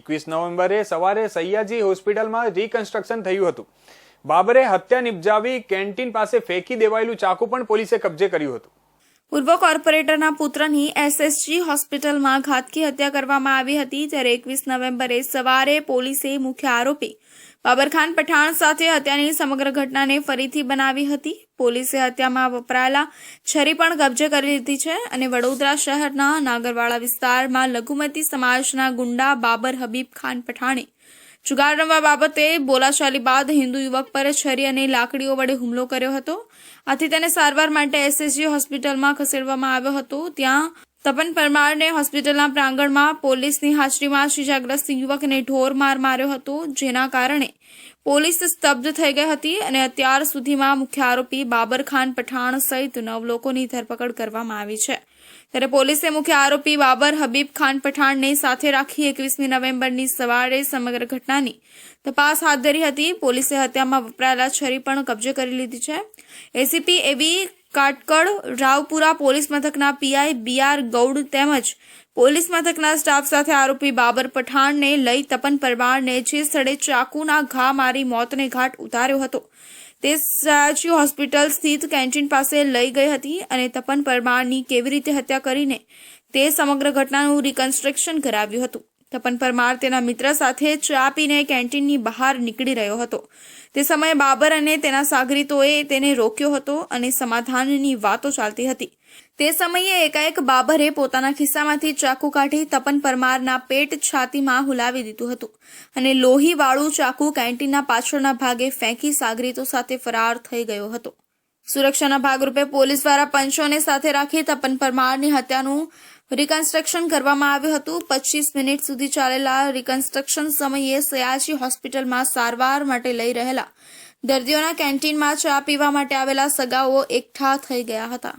21 નવેમ્બરે સવારે સૈયાજી હોસ્પિટલમાં રિકન્સ્ટ્રક્શન થયું હતું. બાબરે હત્યા નિપજાવી કેન્ટીન પાસે ફેંકી દેવાયેલું ચાકુ પણ પોલીસે કબજે કર્યું હતું. પૂર્વ કોર્પોરેટરના પુત્રની એસએસજી હોસ્પિટલમાં ઘાતકી હત્યા કરવામાં આવી હતી. ત્યારે 21 નવેમ્બરે સવારે પોલીસે મુખ્ય આરોપી બાબરખાન પઠાણ સાથે હત્યાની સમગ્ર ઘટનાને ફરીથી બનાવી હતી. પોલીસે હત્યામાં વપરાયેલા છરી પણ કબજે કરી લીધી છે અને વડોદરા શહેરના નાગરવાડા વિસ્તારમાં લઘુમતી સમાજના ગુંડા બાબર હબીબ ખાન પઠાણે જુગાર રમવા બાબતે બોલાચાલી બાદ હિન્દુ યુવક પર છરી અને લાકડીઓ વડે હુમલો કર્યો હતો. આથી તેને સારવાર માટે એસએસજી હોસ્પિટલમાં ખસેડવામાં આવ્યો હતો. ત્યાં તપન પરમારને હોસ્પિટલના પ્રાંગણમાં પોલીસની હાજરીમાં ઇજાગ્રસ્ત યુવકને ઢોર માર માર્યો હતો, જેના કારણે પોલીસ સ્તબ્ધ થઈ ગઈ હતી અને અત્યાર સુધીમાં મુખ્ય આરોપી બાબરખાન પઠાણ સહિત 9 લોકોની ધરપકડ કરવામાં આવી છે. ત્યારે પોલીસે મુખ્ય આરોપી બાબર હબીબ ખાન પઠાણને સાથે રાખી 21 નવેમ્બરની સવારે સમગ્ર ઘટનાની તપાસ હાથ ધરી હતી. પોલીસે હત્યામાં વપરાયેલા છરી પણ કબજે કરી લીધી છે. એસીપી એબી કાટકડ, રાવપુરા પોલીસ મથકના પીઆઈ બીઆર ગૌડ તેમજ પોલીસ મથકના સ્ટાફ સાથે આરોપી બાબર પઠાણને લઈ તપન પરમારને જે સ્થળે ચાકુના ઘા મારી મોતને ઘાટ ઉતાર્યો હતો તે સયાજી હોસ્પિટલ સ્થિત કેન્ટીન પાસે લઈ ગઈ હતી અને તપન પરમારની કેવી રીતે હત્યા કરીને તે સમગ્ર ઘટનાનું રિકન્સ્ટ્રક્શન કરાવ્યું હતું. તપન પરમાર તેના મિત્ર સાથે ચા પીને કેન્ટીનની બહાર નીકળી રહ્યો હતો. તે સમયે બાબર અને તેના સાગરીતોએ તેને રોક્યો હતો અને સમાધાનની વાતો ચાલતી હતી. તે સમયે એકાએક બાબરે પોતાના ખિસ્સામાંથી ચાકુ કાઢી તપન પરમારના પેટ છાતીમાં હુલાવી દીધું હતું અને લોહીવાળું ચાકુ કેન્ટીનના પાછળના ભાગે ફેંકી સાગરીતો સાથે ફરાર થઈ ગયો હતો. સુરક્ષાના ભાગરૂપે પોલીસ દ્વારા પંચોને સાથે રાખી તપન પરમારની હત્યાનું રિકન્સ્ટ્રક્શન કરવામાં આવ્યું હતું. 25 મિનિટ સુધી ચાલેલા રિકન્સ્ટ્રક્શન સમયે સયાજી હોસ્પિટલમાં સારવાર માટે લઈ રહેલા દર્દીઓના કેન્ટીનમાં ચા પીવા માટે આવેલા સગાઓ એકઠા થઈ ગયા હતા.